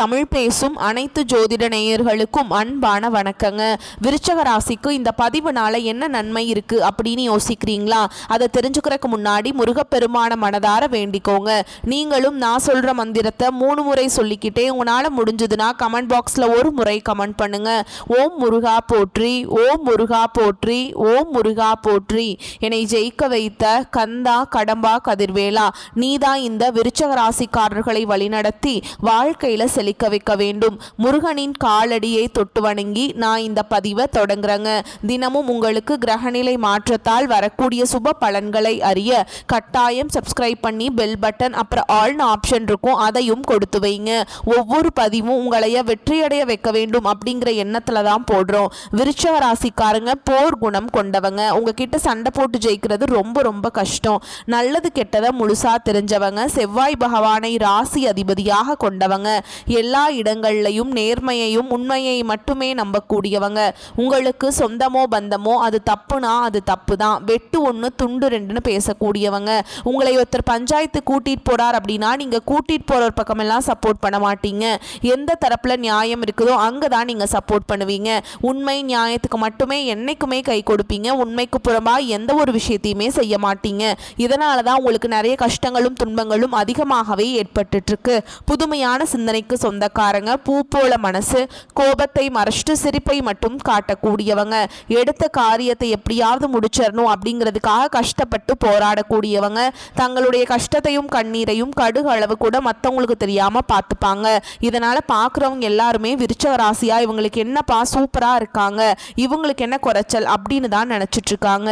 தமிழ் பேசும் அனைத்து ஜோதிட நேயர்களுக்கும் அன்பான வணக்கங்க. விருச்சக ராசிக்கு இந்த பதிவுனால என்ன நன்மை இருக்கு அப்படின்னு யோசிக்கிறீங்களா? அதை தெரிஞ்சுக்கிறதுக்கு முன்னாடி முருகப்பெருமான மனதார வேண்டிக்கோங்க. நீங்களும் நான் சொல்ற மந்திரத்தை 3 முறை சொல்லிக்கிட்டே உங்களால முடிஞ்சதுன்னா கமெண்ட் பாக்ஸ்ல ஒரு முறை கமெண்ட் பண்ணுங்க. ஓம் முருகா போற்றி, ஓம் முருகா போற்றி, ஓம் முருகா போற்றி. என்னை ஜெயிக்க வைத்த கந்தா கடம்பா கதிர்வேலா, நீதான் இந்த விருச்சக ராசிக்காரர்களை வழிநடத்தி வாழ்க்கையில செழிக்க வைக்க வேண்டும். முருகனின் காலடியை தொட்டு வணங்கி நான் இந்த பதிவை தொடங்குறேங்க. தினமும் உங்களுக்கு கிரகநிலை மாற்றத்தால் வரக்கூடிய சுப பலன்களை அறிய கட்டாயம் சப்ஸ்கிரைப் பண்ணி பெல் பட்டன் அப்புறம் ஆல்னு ஆப்ஷன் இருக்கும், அதையும் கொடுத்து வைங்க. ஒவ்வொரு பதிவும் உங்களைய வெற்றியடைய வைக்க வேண்டும் அப்படிங்கிற எண்ணத்துல தான் போடுறோம். விருச்சக ராசிக்காரங்க போர் குணம் கொண்டவங்க. உங்ககிட்ட சண்டை போட்டு ஜெயிக்கிறது ரொம்ப ரொம்ப கஷ்டம். நல்லது கெட்டதை முழுசா தெரிஞ்சவங்க. செவ்வாய் பகவானை ராசி அதிபதியாக கொண்டவங்க. எல்லா இடங்கள்லையும் நேர்மையையும் உண்மையை மட்டுமே நம்பக்கூடியவங்க. உங்களுக்கு சொந்தமோ பந்தமோ அது தப்புனா அது தப்பு தான், வெட்டு ஒன்று துண்டு ரெண்டுன்னு பேசக்கூடியவங்க. உங்களை ஒருத்தர் பஞ்சாயத்து கூட்டிட்டு போறார் அப்படின்னா நீங்க கூட்டிட்டு போற பக்கமெல்லாம் சப்போர்ட் பண்ண மாட்டீங்க. எந்த தரப்புல நியாயம் இருக்குதோ அங்கதான் நீங்க சப்போர்ட் பண்ணுவீங்க. உண்மை நியாயத்துக்கு மட்டுமே என்னைக்குமே கை கொடுப்பீங்க. உண்மைக்கு புறம்பா எந்த ஒரு விஷயத்தையுமே செய்ய மாட்டீங்க. இதனாலதான் உங்களுக்கு நிறைய கஷ்டங்களும் துன்பங்களும் அதிகமாகவே ஏற்பட்டு இருக்கு. புதுமையான சிந்தனைக்கு சொந்தக்காரங்க. பூ போல மனசு, கோபத்தை மறைச்சிட்டு சிரிப்பை மட்டும் காட்டக்கூடியவங்க. எடுத்த காரியத்தை எப்படியாவது முடிச்சிடணும் அப்படிங்கிறதுக்காக கஷ்டப்பட்டு போராடக்கூடியவங்க. தங்களுடைய கஷ்டத்தையும் கண்ணீரையும் கடுகு அளவு கூட மற்றவங்களுக்கு தெரியாம பார்த்துப்பாங்க. இதனால பார்க்குறவங்க எல்லாருமே விருச்சக ராசியா இவங்களுக்கு என்னப்பா சூப்பரா இருக்காங்க, இவங்களுக்கு என்ன குறைச்சல் அப்படின்னு தான் நினைச்சிட்டு இருக்காங்க.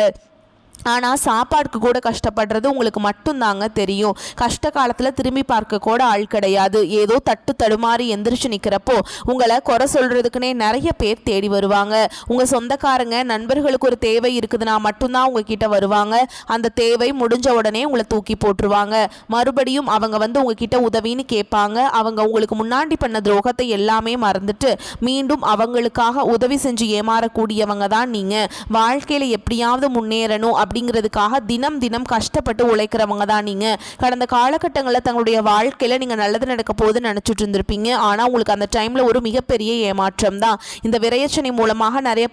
ஆனால் சாப்பாடுக்கு கூட கஷ்டப்படுறது உங்களுக்கு மட்டும்தாங்க தெரியும். கஷ்ட காலத்தில் திரும்பி பார்க்க கூட ஆள் கிடையாது. ஏதோ தட்டு தடுமாறி எந்திரிச்சு நிற்கிறப்போ உங்களை குறை சொல்கிறதுக்குன்னே நிறைய பேர் தேடி வருவாங்க. உங்கள் சொந்தக்காரங்க நண்பர்களுக்கு ஒரு தேவை இருக்குதுன்னா மட்டும்தான் உங்ககிட்ட வருவாங்க. அந்த தேவை முடிஞ்ச உடனே உங்களை தூக்கி போட்டுருவாங்க. மறுபடியும் அவங்க வந்து உங்ககிட்ட உதவின்னு கேட்பாங்க. அவங்க உங்களுக்கு முன்னாடி பண்ண துரோகத்தை எல்லாமே மறந்துட்டு மீண்டும் அவங்களுக்காக உதவி செஞ்சு ஏமாறக்கூடியவங்க தான் நீங்கள். வாழ்க்கையில் எப்படியாவது முன்னேறணும் அப்படிங்கிறதுக்காக தினம் தினம் கஷ்டப்பட்டு உழைக்கிறவங்க தான் நீங்க. கடந்த காலகட்டங்களில் தங்களுடைய வாழ்க்கையில நீங்க நல்லது நடக்க போகுதுன்னு நினைச்சிட்டு இருந்திருப்பீங்க. ஆனா உங்களுக்கு அந்த டைம்ல ஒரு மிகப்பெரிய ஏமாற்றம் தான். இந்த விரையச்சனை மூலமாக நிறைய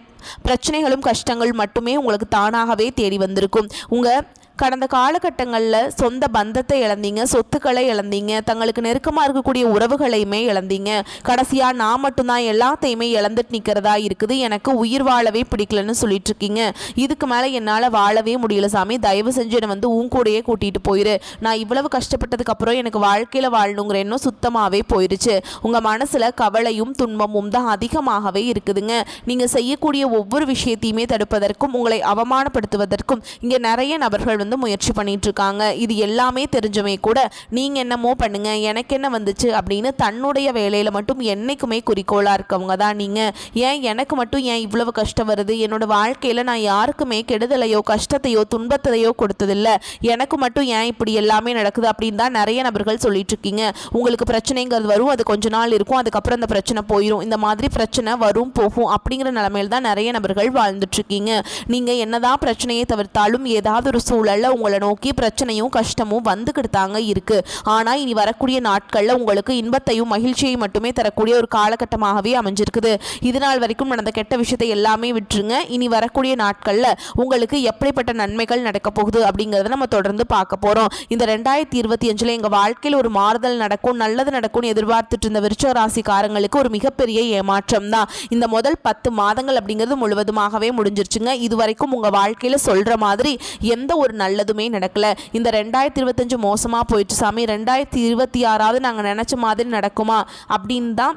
பிரச்சனைகளும் கஷ்டங்கள் மட்டுமே உங்களுக்கு தானாகவே தேடி வந்திருக்கும். உங்க கடந்த காலகட்டங்களில் சொந்த பந்தத்தை இழந்தீங்க, சொத்துக்களை இழந்தீங்க, தங்களுக்கு நெருக்கமாக இருக்கக்கூடிய உறவுகளையுமே இழந்தீங்க. கடைசியாக நான் மட்டும்தான் எல்லாத்தையுமே இழந்துட்டு நிற்கிறதா இருக்குது, எனக்கு உயிர் வாழவே பிடிக்கலன்னு சொல்லிட்டு இருக்கீங்க. இதுக்கு மேலே என்னால் வாழவே முடியல சாமி, தயவு செஞ்சு என்னை வந்து உன் கூடையே கூட்டிகிட்டு போயிரு. நான் இவ்வளவு கஷ்டப்பட்டதுக்கப்புறம் எனக்கு வாழ்க்கையில் வாழணுங்கிற எண்ணம் சுத்தமாகவே போயிடுச்சு. உங்கள் மனசில் கவலையும் துன்பமும் தான் அதிகமாகவே இருக்குதுங்க. நீங்கள் செய்யக்கூடிய ஒவ்வொரு விஷயத்தையுமே தடுப்பதற்கும் உங்களை அவமானப்படுத்துவதற்கும் இங்கே நிறைய நபர்கள் முயற்சி பண்ணிட்டு இருக்காங்க. இது எல்லாமே தெரிஞ்சவே கூட நீங்க என்னமோ பண்ணுங்க எனக்கு என்ன வந்துச்சு அப்படின்னு தன்னுடைய வேலையில மட்டும் என்னைக்குமே குறிக்கோளா இருக்கவங்க தான் நீங்க. ஏன் எனக்கு மட்டும் ஏன் இவ்வளவு கஷ்டம் வருது, என்னோட வாழ்க்கையில நான் யாருக்குமே கெடுதலையோ கஷ்டத்தையோ துன்பத்தையோ கொடுத்ததில்லை, எனக்கு மட்டும் ஏன் இப்படி எல்லாமே நடக்குது அப்படின்னு தான் நிறைய நபர்கள் சொல்லிட்டு இருக்கீங்க. உங்களுக்கு பிரச்சனைங்கிறது வரும், அது கொஞ்ச நாள் இருக்கும், அதுக்கப்புறம் அந்த பிரச்சனை போயிடும். இந்த மாதிரி பிரச்சனை வரும் போகும் அப்படிங்கிற நிலைமையில தான் நிறைய நபர்கள் வாழ்ந்துட்டு இருக்கீங்க. நீங்க என்னதான் பிரச்சனையை தவிர்த்தாலும் ஏதாவது ஒரு சூழல் உங்களை நோக்கி பிரச்சனையும் கஷ்டமும் வந்துகிட்டு தாங்க இருக்கு. ஆனா இனி வரக்கூடிய நாட்கள்ல உங்களுக்கு இன்பத்தையும் மகிழ்ச்சியை மட்டுமே தரக்கூடிய ஒரு காலகட்டமாகவே அமைஞ்சிருக்குது. இதனால் வரைக்கும் நடந்த கெட்ட விஷயத்தை எல்லாமே விட்டுருங்க. இனி வரக்கூடிய நாட்கள்ல உங்களுக்கு எப்படிப்பட்ட நன்மைகள் நடக்க போகுது அப்படிங்கறத நம்ம தொடர்ந்து பார்க்க போறோம். இந்த 2025 எங்க வாழ்க்கையில் ஒரு மாறுதல் நடக்கும், நல்லது நடக்கும்னு எதிர்பார்த்துட்டு இருந்த விருச்சக ராசிக்காரங்களுக்கு ஒரு மிகப்பெரிய ஏமாற்றம் தான். இந்த முதல் 10 மாதங்கள் அப்படிங்கிறது முழுவதுமாகவே முடிஞ்சிருச்சுங்க. இதுவரைக்கும் உங்க வாழ்க்கையில சொல்ற மாதிரி எந்த ஒரு நல்லதுமே நடக்கல. இந்த 2025 மோசமா போயிட்டு சாமி, 2026 நாங்கள் நினைச்ச மாதிரி நடக்குமா அப்படின்னு தான்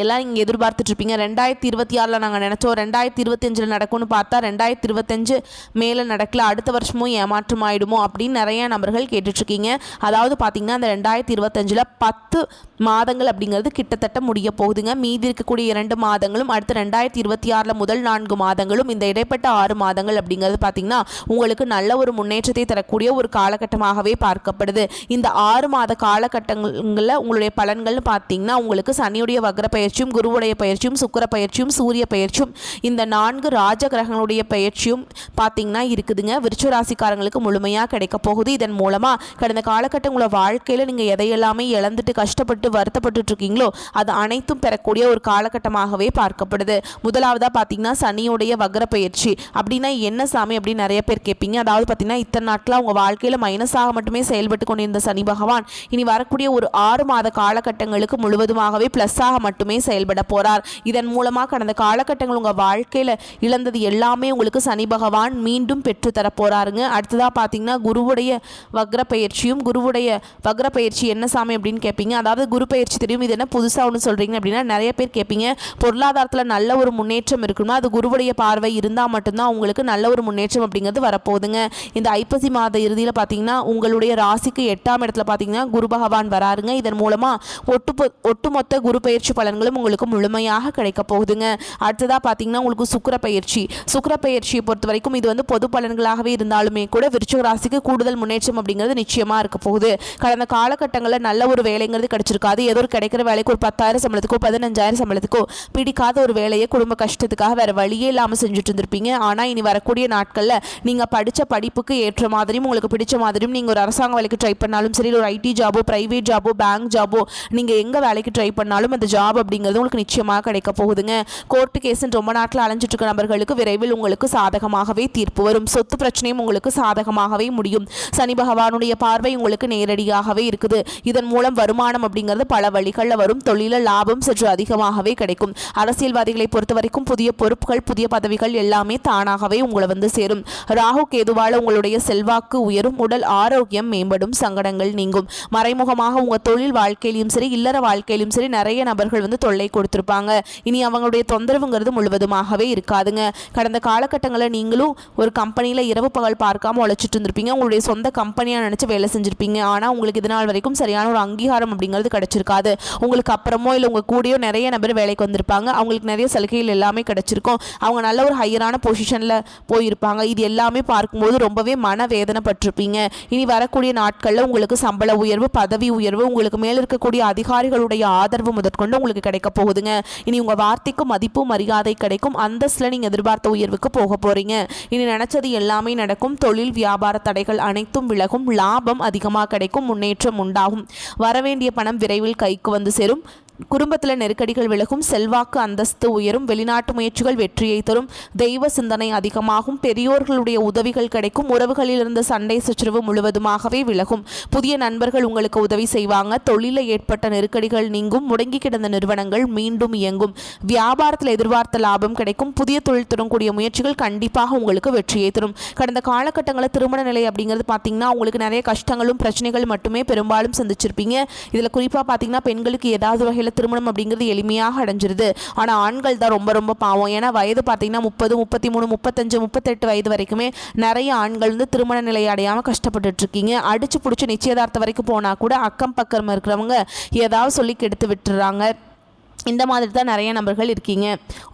எல்லாம் இங்கே எதிர்பார்த்துட்டு இருப்பீங்க. 2026 நாங்கள் நினச்சோம், 2025 நடக்கும்னு பார்த்தா 2025 மேலே நடக்கல, அடுத்த வருஷமும் ஏமாற்றம் ஆகிடுமோ அப்படின்னு நிறைய நபர்கள் கேட்டுட்ருக்கீங்க. அதாவது பார்த்தீங்கன்னா அந்த 2025 10 மாதங்கள் அப்படிங்கிறது கிட்டத்தட்ட முடிய போகுதுங்க. மீதி இருக்கக்கூடிய 2 மாதங்களும் அடுத்த 2026 முதல் 4 மாதங்களும் இந்த இடைப்பட்ட 6 மாதங்கள் அப்படிங்கிறது பார்த்தீங்கன்னா உங்களுக்கு நல்ல ஒரு முன்னேற்றத்தை தரக்கூடிய ஒரு காலகட்டமாகவே பார்க்கப்படுது. இந்த 6 மாத காலகட்டங்களில் உங்களுடைய பலன்கள்னு பார்த்தீங்கன்னா உங்களுக்கு சனியுடைய வக்ர பயிற்சியும், குருவுடைய பயிற்சியும், சுக்கிர பயிற்சியும், சூரிய பயிற்சியும், இந்த 4 ராஜ கிரகங்களுடைய பயிற்சியும் பார்த்தீங்கன்னா இருக்குதுங்க. விருச்சிக ராசிக்காரங்களுக்கு முழுமையாக கிடைக்க போகுது. இதன் மூலமாக கடந்த காலகட்டம் உங்களோட வாழ்க்கையில் நீங்கள் எதையெல்லாமே இழந்துட்டு கஷ்டப்பட்டு வருத்தப்பட்டு இருக்கீங்களோ அது அனைத்தும் பெறக்கூடிய ஒரு காலகட்டமாகவே பார்க்கப்படுது. முதலாவதாக பார்த்தீங்கன்னா சனியுடைய வக்ர பயிற்சி. அப்படின்னா என்ன சாமி அப்படின்னு நிறைய பேர் கேட்பீங்க. அதாவது பார்த்தீங்கன்னா இத்தனை நாட்களாக உங்கள் வாழ்க்கையில் மைனஸாக மட்டுமே செயல்பட்டு கொண்டிருந்த சனி பகவான் இனி வரக்கூடிய ஒரு 6 மாத காலகட்டங்களுக்கு முழுவதுமாகவே ப்ளஸ்ஸாக மட்டுமே செயல்பட போகிறார். இதன் மூலமாக கடந்த காலகட்டங்கள் உங்கள் வாழ்க்கையில் இழந்தது எல்லாமே உங்களுக்கு சனி பகவான் மீண்டும் பெற்று தர போகிறாருங்க. அடுத்ததாக பார்த்தீங்கன்னா குருவுடைய வக்ர பயிற்சியும். குருவுடைய வக்ர பயிற்சி என்ன சாமி அப்படின்னு கேட்பீங்க. அதாவது குரு பயிற்சி தெரியும், இது என்ன புதுசாக ஒன்று சொல்கிறீங்க அப்படின்னா நிறைய பேர் கேட்பீங்க. பொருளாதாரத்தில் நல்ல ஒரு முன்னேற்றம் இருக்கணும்னா அது குருவுடைய பார்வை இருந்தால் மட்டும்தான் உங்களுக்கு நல்ல ஒரு முன்னேற்றம் அப்படிங்கிறது வரப்போகுதுங்க. இந்த ஐப்பசி மாத இறுதியில் பார்த்தீங்கன்னா உங்களுடைய ராசிக்கு 8ஆம் இடத்துல பார்த்தீங்கன்னா குரு பகவான் வராருங்க. இதன் மூலமாக ஒட்டுமொத்த குரு பயிற்சி பலன்களும் உங்களுக்கு முழுமையாக கிடைக்க போகுதுங்க. அடுத்ததாக பார்த்தீங்கன்னா உங்களுக்கு சுக்கிர பயிற்சி. சுக்கிர பயிற்சியை பொறுத்த வரைக்கும் இது வந்து பொது பலன்களாகவே இருந்தாலுமே கூட விருச்சிக ராசிக்கு கூடுதல் முன்னேற்றம் அப்படிங்கிறது நிச்சயமாக இருக்க போகுது. கடந்த காலகட்டங்களில் நல்ல ஒரு வேலைங்கிறது கிடைச்சிருக்காது. ஏதோ ஒரு கிடைக்கிற வேலைக்கு ஒரு 10,000 சம்பளத்துக்கோ 15,000 சம்பளத்துக்கோ பிடிக்காத ஒரு வேலையை குடும்ப கஷ்டத்துக்காக வேறு வழியே இல்லாமல் செஞ்சுட்டு இருந்திருப்பீங்க. ஆனால் இனி வரக்கூடிய நாட்களில் நீங்கள் படித்த படிப்புக்கு ஏற்ற மாதிரியும் உங்களுக்கு பிடிச்ச மாதிரியும் நீங்கள் ஒரு அரசாங்க வேலைக்கு ட்ரை பண்ணாலும் சரி, ஒரு ஐடி ஜாபோ, பிரைவேட் ஜாபோ, பேங்க் ஜாபோ, நீங்கள் எங்கே வேலைக்கு ட்ரை பண்ணாலும் அந்த ஜாப் அப்படிங்கிறது உங்களுக்கு நிச்சயமாக கிடைக்க போகுதுங்க. கோர்ட்டு கேஸுன்னு ரொம்ப நாட்டில் அலைஞ்சிட்டு இருக்க நபர்களுக்கு விரைவில் உங்களுக்கு சாதகமாகவே தீர்ப்பு வரும். சொத்து பிரச்சனையும் உங்களுக்கு சாதகமாகவே முடியும். சனி பகவானுடைய பார்வை உங்களுக்கு நேரடியாகவே இருக்குது. இதன் மூலம் வருமானம் அப்படிங்கிறது பல வழிகளில் வரும். தொழில லாபம் சற்று அதிகமாகவே கிடைக்கும். அரசியல்வாதிகளை பொறுத்த வரைக்கும் புதிய பொறுப்புகள், புதிய பதவிகள் எல்லாமே தானாகவே உங்களை வந்து சேரும். ராகு கேதுவால உங்களுடைய செல்வாக்கு உயரும். உடல் ஆரோக்கியம் மேம்படும். சங்கடங்கள் நீங்கும். மறைமுகமாக உங்கள் தொழில் வாழ்க்கையிலும் சரி, இல்லற வாழ்க்கையிலும் சரி நிறைய நபர்கள் வந்து தொல்லை கொடுத்துருப்பாங்க. இனி அவங்களுடைய தொந்தரவுங்கிறது முழுவதுமாகவே இருக்காதுங்க. கடந்த காலகட்டங்களில் நீங்களும் ஒரு கம்பெனியில் இரவு பகல் பார்க்காம உழைச்சிட்டு இருந்திருப்பீங்க. உங்களுடைய சொந்த கம்பெனியாக நினச்சி வேலை செஞ்சுருப்பீங்க. ஆனால் உங்களுக்கு இதனால் வரைக்கும் சரியான ஒரு அங்கீகாரம் அப்படிங்கிறது கிடைச்சிருக்காது. உங்களுக்கு அப்புறமோ இல்லை உங்கள் கூடயோ நிறைய நபர் வேலைக்கு வந்திருப்பாங்க. அவங்களுக்கு நிறைய சலுகைகள் எல்லாமே கிடைச்சிருக்கும். அவங்க நல்ல ஒரு ஹையரான பொசிஷனில் போயிருப்பாங்க. இது எல்லாமே பார்க்கும்போது ரொம்பவே மனவேதனைப்பட்டிருப்பீங்க. இனி வரக்கூடிய நாட்களில் உங்களுக்கு சம்பள உயர்வு, பதவி உயர்வு, உங்களுக்கு மேல் இருக்கக்கூடிய அதிகாரிகளுடைய ஆதரவு முதற்கொண்டு உங்களுக்கு கிடைக்க போகுதுங்க. இனி உங்கள் வார்த்தைக்கு மதிப்பு மரியாதை கிடைக்கும். அந்தஸ்தில் நீங்கள் எதிர்பார்த்த உயர்வுக்கு போக போகிறீங்க. இனி நினச்சது எல்லாமே நடக்கும். தொழில் வியாபார தடைகள் அனைத்தும் விலகும். லாபம் அதிகமாக கிடைக்கும். முன்னேற்றம் உண்டாகும். வரவேண்டிய பணம் விரைவில் கைக்கு வந்து சேரும். குடும்பத்தில் நெருக்கடிகள் விலகும். செல்வாக்கு அந்தஸ்து உயரும். வெளிநாட்டு முயற்சிகள் வெற்றியை தரும். தெய்வ சிந்தனை அதிகமாகும். பெரியோர்களுடைய உதவிகள் கிடைக்கும். உறவுகளில் இருந்த சண்டை சச்சரவு முழுவதுமாகவே விலகும். புதிய நண்பர்கள் உங்களுக்கு உதவி செய்வாங்க. தொழிலில் ஏற்பட்ட நெருக்கடிகள் நீங்கும். முடங்கி கிடந்த நிறுவனங்கள் மீண்டும் இயங்கும். வியாபாரத்தில் எதிர்பார்த்த லாபம் கிடைக்கும். புதிய தொழில் தொடங்கக்கூடிய முயற்சிகள் கண்டிப்பாக உங்களுக்கு வெற்றியை தரும். கடந்த காலகட்டங்களில் திருமண நிலை அப்படிங்கிறது பார்த்தீங்கன்னா உங்களுக்கு நிறைய கஷ்டங்களும் பிரச்சனைகள் மட்டுமே பெரும்பாலும் சந்திச்சிருப்பீங்க. இதில் குறிப்பாக பார்த்தீங்கன்னா பெண்களுக்கு ஏதாவது வகையில் திருமணம் அப்படிங்கிறது எளிமையாக அடைஞ்சிருது. ஆனால் ஆண்கள் தான் ரொம்ப ரொம்ப பாவம். ஏன்னா வயது பார்த்தீங்கன்னா 30, 33, 35, 38 வயது வரைக்குமே நிறைய ஆண்கள் வந்து திருமண நிலை அடையாமல் கஷ்டப்பட்டுட்டு இருக்கீங்க. அடிச்சு பிடிச்சி நிச்சயதார்த்தம் வரைக்கும் போனால் கூட அக்கம் பக்கம் இருக்கிறவங்க ஏதாவது சொல்லி கெடுத்து விட்டுறாங்க. இந்த மாதிரி தான் நிறைய நபர்கள் இருக்கீங்க.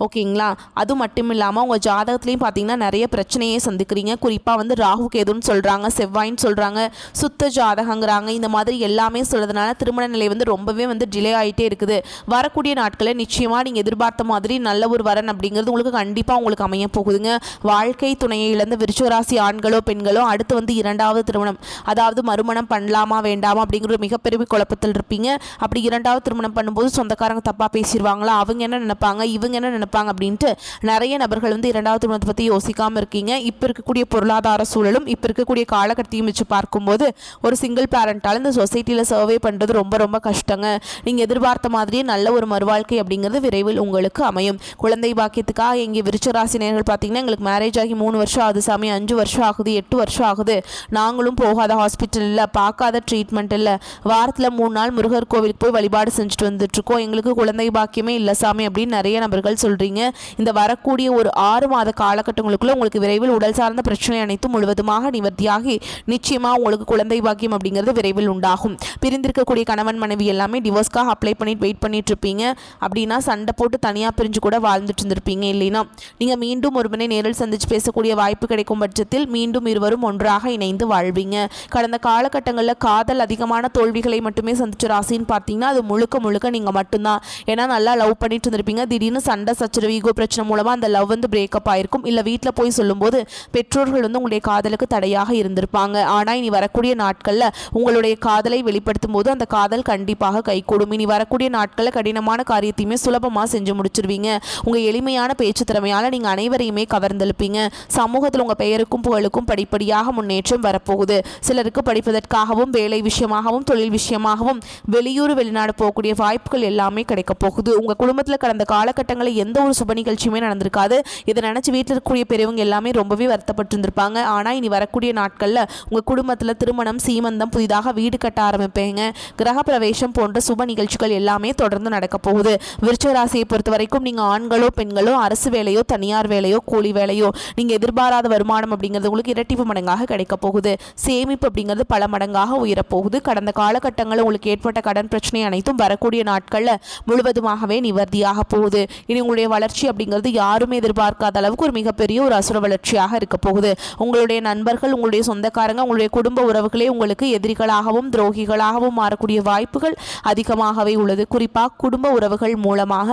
ஓகேங்களா? அது மட்டும் இல்லாமல் உங்கள் ஜாதகத்துலேயும் பார்த்தீங்கன்னா நிறைய பிரச்சனையை சந்திக்கிறீங்க. குறிப்பாக வந்து ராகு கேதுன்னு சொல்கிறாங்க, செவ்வாயின்னு சொல்கிறாங்க, சுத்த ஜாதகங்கிறாங்க. இந்த மாதிரி எல்லாமே சொல்கிறதுனால திருமண நிலை வந்து ரொம்பவே வந்து டிலே ஆகிட்டே இருக்குது. வரக்கூடிய நாட்களில் நிச்சயமாக நீங்கள் எதிர்பார்த்த மாதிரி நல்ல ஒரு வரன் அப்படிங்கிறது உங்களுக்கு கண்டிப்பாக உங்களுக்கு அமைய போகுதுங்க. வாழ்க்கை துணையை இழந்த விருச்சிக ராசி ஆண்களோ பெண்களோ அடுத்து வந்து 2வது திருமணம், அதாவது மறுமணம் பண்ணலாமா வேண்டாமா அப்படிங்கிற ஒரு மிகப்பெரிய குழப்பத்தில் இருப்பீங்க. அப்படி 2வது திருமணம் பண்ணும்போது சொந்தக்காரங்க தப்பாக பேசிடுவாங்களா, அவங்க என்ன நினைப்பாங்க, இவங்க என்ன நினைப்பாங்க அப்படின்ட்டு நிறைய நபர்கள் வந்து 2வது திருமணத்தை பற்றி யோசிக்காமல் இருக்கீங்க. இப்போ இருக்கக்கூடிய பொருளாதார சூழலும் இப்போ இருக்கக்கூடிய காலகட்டத்தையும் வச்சு பார்க்கும்போது ஒரு சிங்கிள் பேரண்டால் இந்த சொசைட்டியில் சர்வே பண்ணுறது ரொம்ப ரொம்ப கஷ்டங்க. நீங்கள் எதிர்பார்த்த மாதிரியே நல்ல ஒரு மறுவாழ்க்கை அப்படிங்கிறது விரைவில் உங்களுக்கு அமையும். குழந்தை பாக்கியத்துக்காக எங்கள் விருச்சிக ராசி நேயர்கள் பார்த்தீங்கன்னா எங்களுக்கு மேரேஜ் ஆகி 3 வருஷம் ஆகுது சாமி, 5 வருஷம் ஆகுது, 8 வருஷம் ஆகுது, நாங்களும் போகாத ஹாஸ்பிட்டல் இல்லை, பார்க்காத ட்ரீட்மெண்ட் இல்லை, வாரத்தில் 3 நாள் முருகர் கோவிலுக்கு போய் வழிபாடு செஞ்சுட்டு வந்துட்டுருக்கோம், எங்களுக்கு குழந்தை பாக்கியமே இல்லை சாமி அப்படின்னு நிறைய நபர்கள் சொல்கிறீங்க. இந்த வரக்கூடிய ஒரு 6 மாத காலகட்டங்களுக்குள்ள உங்களுக்கு விரைவில் உடல் சார்ந்த பிரச்சனை அனைத்தும் முழுவதுமாக நிவர்த்தியாகி நிச்சயமாக உங்களுக்கு குழந்தை பாக்கியம் அப்படிங்கிறது விரைவில் உண்டாகும். பிரிந்திருக்கக்கூடிய கணவன் மனைவி எல்லாமே டிவோர்ஸ்க்காக அப்ளை பண்ணிட்டு வெயிட் பண்ணிட்டு இருப்பீங்க. அப்படின்னா சண்டை போட்டு தனியாக பிரிஞ்சு கூட வாழ்ந்துட்டு இருந்திருப்பீங்க. இல்லைன்னா நீங்கள் மீண்டும் ஒருவனை நேரில் சந்திச்சு பேசக்கூடிய வாய்ப்பு கிடைக்கும் பட்சத்தில் மீண்டும் இருவரும் ஒன்றாக இணைந்து வாழ்வீங்க. கடந்த காலகட்டங்களில் காதல் அதிகமான தோல்விகளை மட்டுமே சந்திச்ச ராசின்னு பார்த்தீங்கன்னா அது முழுக்க முழுக்க நீங்கள் மட்டும்தான். ஏன்னா நல்லா லவ் பண்ணிட்டு இருந்திருப்பீங்க. திடீர்னு சண்டை சச்சரவு ஈகோ பிரச்சனை மூலமாக அந்த லவ் வந்து பிரேக்கப் ஆயிருக்கும். இல்லை வீட்டில் போய் சொல்லும்போது பெற்றோர்கள் வந்து உங்களுடைய காதலுக்கு தடையாக இருந்திருப்பாங்க. ஆனால் இனி வரக்கூடிய நாட்களில் உங்களுடைய காதலை வெளிப்படுத்தும் போது அந்த காதல் கண்டிப்பாக கைகூடும். இனி வரக்கூடிய நாட்களில் கடினமான காரியத்தையுமே சுலபமாக செஞ்சு முடிச்சிருவீங்க. உங்கள் எளிமையான பேச்சு திறமையால் நீங்கள் அனைவரையுமே கவர்ந்தெழுப்பீங்க. சமூகத்தில் உங்கள் பெயருக்கும் புகழுக்கும் படிப்படியாக முன்னேற்றம் வரப்போகுது. சிலருக்கு படிப்பதற்காகவும் வேலை விஷயமாகவும் தொழில் விஷயமாகவும் வெளியூர் வெளிநாடு போகக்கூடிய வாய்ப்புகள் எல்லாமே கிடைக்க போகுது. உங்கள் குடும்பத்தில் கடந்த காலகட்டங்களில் எந்த ஒரு சுப நிகழ்ச்சியுமே நடந்திருக்காது. இதை நினச்சி வீட்டில் இருக்கக்கூடிய பெரியவங்க எல்லாமே ரொம்பவே வருத்தப்பட்டு இருந்திருப்பாங்க. ஆனால் இனி வரக்கூடிய நாட்களில் உங்கள் குடும்பத்தில் திருமணம், சீமந்தம், புதிதாக வீடு கட்ட ஆரம்பிப்பீங்க. கிரக பிரவேசம் போன்ற சுப நிகழ்ச்சிகள் எல்லாமே தொடர்ந்து நடக்க போகுது. விருச்சிக ராசியை பொறுத்த வரைக்கும் நீங்கள் ஆண்களோ பெண்களோ அரசு வேலையோ தனியார் வேலையோ கூலி வேலையோ நீங்கள் எதிர்பாராத வருமானம் அப்படிங்கிறது உங்களுக்கு இரட்டிப்பு மடங்காக கிடைக்க போகுது. சேமிப்பு அப்படிங்கிறது பல மடங்காக உயரப்போகுது. கடந்த காலகட்டங்களில் உங்களுக்கு ஏற்பட்ட கடன் பிரச்சனை அனைத்தும் வரக்கூடிய நாட்களில் முழுவதுமாகவே நிவர்த்தியாக போகுது. இனி உங்களுடைய வளர்ச்சி அப்படிங்கிறது யாருமே எதிர்பார்க்காத அளவுக்கு ஒரு மிகப்பெரிய ஒரு அசுர வளர்ச்சியாக இருக்க போகுது. உங்களுடைய நண்பர்கள், உங்களுடைய சொந்தக்காரங்க, உங்களுடைய குடும்ப உறவுகளே உங்களுக்கு எதிரிகளாகவும் துரோகிகளாகவும் மாறக்கூடிய வாய்ப்புகள் அதிகமாகவே உள்ளது. குறிப்பாக குடும்ப உறவுகள் மூலமாக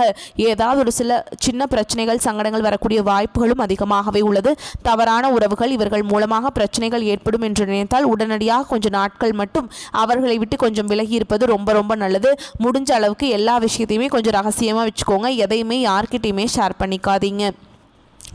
ஏதாவது ஒரு சில சின்ன பிரச்சனைகள், சங்கடங்கள் வரக்கூடிய வாய்ப்புகளும் அதிகமாகவே உள்ளது. தவறான உறவுகள் இவர்கள் மூலமாக பிரச்சனைகள் ஏற்படும் என்று நினைத்தால் உடனடியாக கொஞ்சம் நாட்கள் மட்டும் அவர்களை விட்டு கொஞ்சம் விலகி இருப்பது ரொம்ப ரொம்ப நல்லது. முடிஞ்ச அளவுக்கு எல்லா விஷயத்தையுமே கொஞ்சம் ரகசியமாக வச்சுக்கோங்க. எதையுமே யார்கிட்டையுமே ஷேர் பண்ணிக்காதீங்க.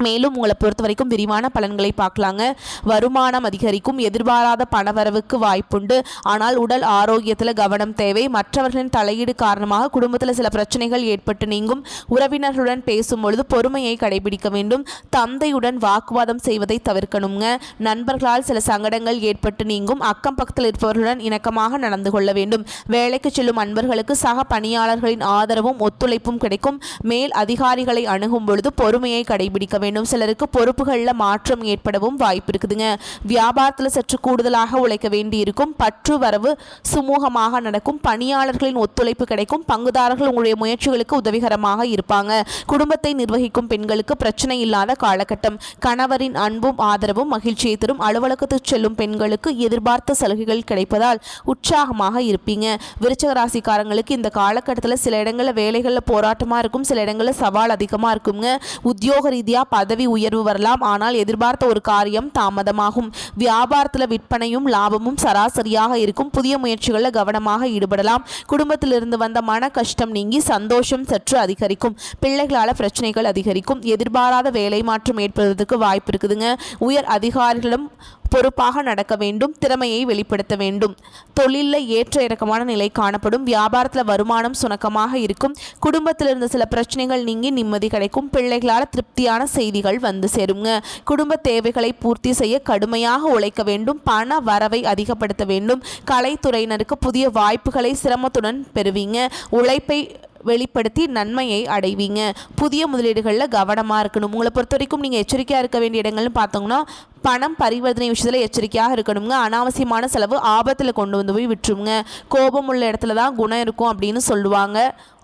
மேலும் உங்களை பொறுத்த வரைக்கும் விரிவான பலன்களை பார்க்கலாங்க. வருமானம் அதிகரிக்கும். எதிர்பாராத பணவரவுக்கு வாய்ப்புண்டு. ஆனால் உடல் ஆரோக்கியத்தில் கவனம் தேவை. மற்றவர்களின் தலையீடு காரணமாக குடும்பத்தில் சில பிரச்சனைகள் ஏற்பட்டு நீங்கும். உறவினர்களுடன் பேசும்பொழுது பொறுமையை கடைபிடிக்க வேண்டும். தந்தையுடன் வாக்குவாதம் செய்வதை தவிர்க்கணுங்க. நண்பர்களால் சில சங்கடங்கள் ஏற்பட்டு நீங்கும். அக்கம் பக்கத்தில் இருப்பவர்களுடன் இணக்கமாக நடந்து கொள்ள வேண்டும். வேலைக்கு செல்லும் அன்பர்களுக்கு சக பணியாளர்களின் ஆதரவும் ஒத்துழைப்பும் கிடைக்கும். மேல் அதிகாரிகளை அணுகும் பொழுது பொறுமையை கடைபிடிக்க வேண்டும். சிலருக்கு பொறுப்புகளில் மாற்றம் ஏற்படவும் வாய்ப்பு இருக்குதுங்க. வியாபாரத்தில் சற்று கூடுதலாக உழைக்க வேண்டி இருக்கும். பற்று வரவு சுமூகமாக நடக்கும். பணியாளர்களின் ஒத்துழைப்பு கிடைக்கும். பங்குதாரர்கள் உங்களுடைய முயற்சிகளுக்கு உதவிகரமாக இருப்பாங்க. குடும்பத்தை நிர்வகிக்கும் பெண்களுக்கு பிரச்சனை இல்லாத காலகட்டம். கணவரின் அன்பும் ஆதரவும் மகிழ்ச்சியை தரும். அலுவலகத்துக்கு செல்லும் பெண்களுக்கு எதிர்பார்த்த சலுகைகள் கிடைப்பதால் உற்சாகமாக இருப்பீங்க. விருச்சிக ராசிக்காரங்களுக்கு இந்த காலகட்டத்தில் சில இடங்களில் வேலைகளில் போராட்டமாக இருக்கும். சில இடங்களில் சவால் அதிகமாக இருக்குங்க. உத்தியோக ரீதியாக பதவி உயர்வு வரலாம். ஆனால் எதிர்பார்த்த ஒரு காரியம் தாமதமாகும். வியாபாரத்தில் விற்பனையும் லாபமும் சராசரியாக இருக்கும். புதிய முயற்சிகளில் கவனமாக ஈடுபடலாம். குடும்பத்திலிருந்து வந்த மன கஷ்டம் நீங்கி சந்தோஷம் சற்று அதிகரிக்கும். பிள்ளைகளால் பிரச்சனைகள் அதிகரிக்கும். எதிர்பாராத வேலை மாற்றம் ஏற்படுவதற்கு வாய்ப்பு இருக்குதுங்க. உயர் அதிகாரிகளும் பொறுப்பாக நடக்க வேண்டும். திறமையை வெளிப்படுத்த வேண்டும். தொழிலில் ஏற்ற இறக்கமான நிலை காணப்படும். வியாபாரத்தில் வருமானம் சுணக்கமாக இருக்கும். குடும்பத்தில் இருந்த சில பிரச்சனைகள் நீங்கி நிம்மதி கிடைக்கும். பிள்ளைகளால் திருப்தியான செய்திகள் வந்து சேருங்க. குடும்ப தேவைகளை பூர்த்தி செய்ய கடுமையாக உழைக்க வேண்டும். பண வரவை அதிகப்படுத்த வேண்டும். கலைத்துறையினருக்கு புதிய வாய்ப்புகளை சிரமத்துடன் பெறுவீங்க. உழைப்பை வெளிப்படுத்தி நன்மையை அடைவீங்க. புதிய முதலீடுகளில் கவனமாக இருக்கணும். உங்களை பொறுத்த வரைக்கும் நீங்கள் எச்சரிக்கையாக இருக்க வேண்டிய இடங்கள்னு பார்த்தோங்கன்னா பணம் பரிவர்த்தனை விஷயத்தில் எச்சரிக்கையாக இருக்கணுங்க. அனாவசியமான செலவு ஆபத்தில் கொண்டு வந்து போய் விட்டுருங்க. கோபம் உள்ள இடத்துல தான் குணம் இருக்கும் அப்படின்னு சொல்லுவாங்க.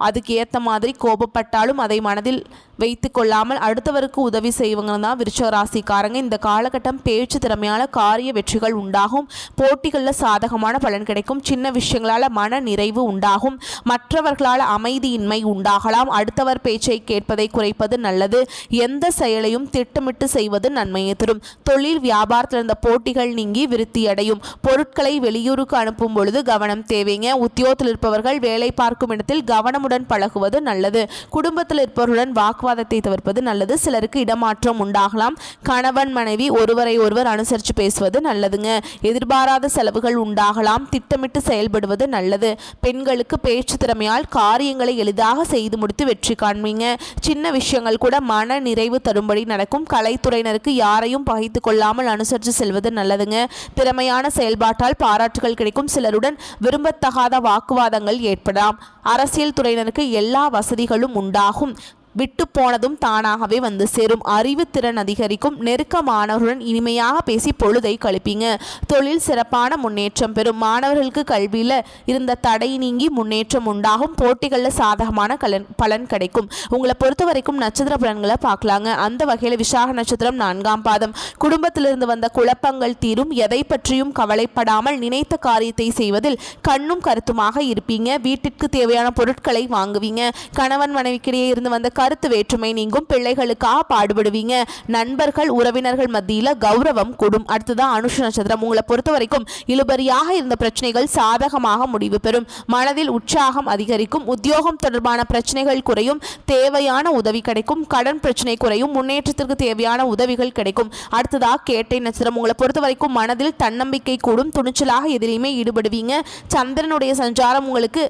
அதுக்கு ஏற்ற மாதிரி கோபப்பட்டாலும் அதை மனதில் வைத்து கொள்ளாமல் அடுத்தவருக்கு உதவி செய்வங்க தான் விருச்சிக ராசிக்காரங்க. இந்த காலகட்டம் பேச்சு திறமையால் காரிய வெற்றிகள் உண்டாகும். போட்டிகளில் சாதகமான பலன் கிடைக்கும். சின்ன விஷயங்களால் மன நிறைவு உண்டாகும். மற்றவர்களால் அமைதியின்மை உண்டாகலாம். அடுத்தவர் பேச்சை கேட்பதை குறைப்பது நல்லது. எந்த செயலையும் திட்டமிட்டு செய்வது நன்மையை தரும். தொழில் வியாபாரத்தில் இருந்த போட்டிகள் நீங்கி விருத்தியடையும். பொருட்களை வெளியூருக்கு அனுப்பும் பொழுது கவனம் தேவைங்க. உத்தியோகத்தில் இருப்பவர்கள் வேலை பார்க்கும் இடத்தில் கவனமுடன் பழகுவது நல்லது. குடும்பத்தில் இருப்பவர்களுடன் வாக்குவாதத்தை தவிர்ப்பது நல்லது. சிலருக்கு இடமாற்றம் உண்டாகலாம். கணவன் மனைவி ஒருவரை ஒருவர் அனுசரித்து பேசுவது நல்லதுங்க. எதிர்பாராத செலவுகள் உண்டாகலாம். திட்டமிட்டு செயல்படுவது நல்லது. பெண்களுக்கு பேச்சு திறமையால் காரியங்களை எளிதாக செய்து முடித்து வெற்றி காண்பீங்க. சின்ன விஷயங்கள் கூட மன நிறைவு தரும்படி நடக்கும். கலைத்துறையினருக்கு யாரையும் பகைத்து கொள்ளாமல் அனுசரித்து செல்வது நல்லதுங்க. திறமையான செயல்பாட்டால் பாராட்டுகள் கிடைக்கும். சிலருடன் விரும்பத்தகாத வாக்குவாதங்கள் ஏற்படலாம். அரசியல் துறையினருக்கு எல்லா வசதிகளும் உண்டாகும். விட்டு போனதும் தானாகவே வந்து சேரும். அறிவுத்திறன் அதிகரிக்கும். நெருக்கமானவருடன் இனிமையாக பேசி பொழுதை கழிப்பீங்க. தொழில் சிறப்பான முன்னேற்றம் பெறும். மாணவர்களுக்கு கல்வியில் இருந்த தடை நீங்கி முன்னேற்றம் உண்டாகும். போட்டிகளில் சாதகமான பலன் கிடைக்கும். உங்களை பொறுத்த வரைக்கும் நட்சத்திர பலன்களை பார்க்கலாங்க. அந்த வகையில் விசாக நட்சத்திரம் 4ஆம் பாதம். குடும்பத்திலிருந்து வந்த குழப்பங்கள் தீரும். எதை பற்றியும் கவலைப்படாமல் நினைத்த காரியத்தை செய்வதில் கண்ணும் கருத்துமாக இருப்பீங்க. வீட்டிற்கு தேவையான பொருட்களை வாங்குவீங்க. கணவன் மனைவிக்கிடையே இருந்து வந்த கருத்து வேற்றுமை நீங்கும். பிள்ளைகளுக்காக பாடுபடுவீங்க. நண்பர்கள் உறவினர்கள் மத்தியில் கௌரவம் கூடும். அடுத்ததான் அனுஷ நட்சத்திரம். உங்களை பொறுத்த வரைக்கும் இழுபறியாக இருந்த பிரச்சனைகள் சாதகமாக முடிவு பெறும். மனதில் உற்சாகம் அதிகரிக்கும். உத்தியோகம் தொடர்பான பிரச்சனைகள் குறையும். தேவையான உதவி கிடைக்கும். கடன் பிரச்சனை குறையும். முன்னேற்றத்திற்கு தேவையான உதவிகள் கிடைக்கும். அடுத்ததாக கேட்டை நட்சத்திரம். உங்களை பொறுத்த வரைக்கும் மனதில் தன்னம்பிக்கை கூடும். துணிச்சலாக எதிலையுமே ஈடுபடுவீங்க. சந்திரனுடைய சஞ்சாரம் உங்களுக்கு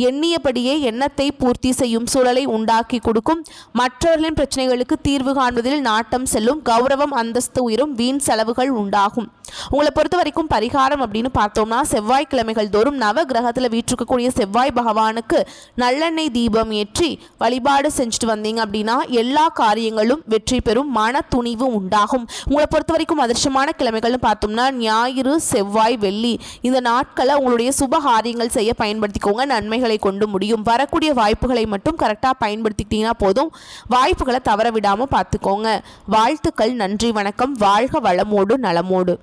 எண்ணியபடியே எண்ணத்தை பூர்த்தி செய்யும் சூழலை உண்டாக்கி கொடுக்கும். மற்றவர்களின் பிரச்சனைகளுக்கு தீர்வு காண்பதில் நாட்டம் செல்லும். கௌரவம் அந்தஸ்து உயரும். வீண் செலவுகள் உண்டாகும். உங்களை பொறுத்த வரைக்கும் பரிகாரம் அப்படின்னு பார்த்தோம்னா செவ்வாய்க்கிழமைகள் தோறும் நவ கிரகத்தில் வீற்றிருக்கக்கூடிய செவ்வாய் பகவானுக்கு நல்லெண்ணெய் தீபம் ஏற்றி வழிபாடு செஞ்சுட்டு வந்தீங்க அப்படின்னா எல்லா காரியங்களும் வெற்றி பெறும். மன துணிவு உண்டாகும். உங்களை பொறுத்த வரைக்கும் அதிர்ஷ்டமான கிழமைகள்னு பார்த்தோம்னா ஞாயிறு, செவ்வாய், வெள்ளி இந்த நாட்களை உங்களுடைய சுப காரியங்கள் செய்ய பயன்படுத்திக்கோங்க. நன்மைகளை கொண்டு முடியும். வரக்கூடிய வாய்ப்புகளை மட்டும் கரெக்டாக பயன்படுத்திக்கிட்டீங்கன்னா போதும். வாய்ப்புகளை தவற விடாமல் பார்த்துக்கோங்க. வாழ்த்துக்கள். நன்றி, வணக்கம். வாழ்க வளமோடு நலமோடு.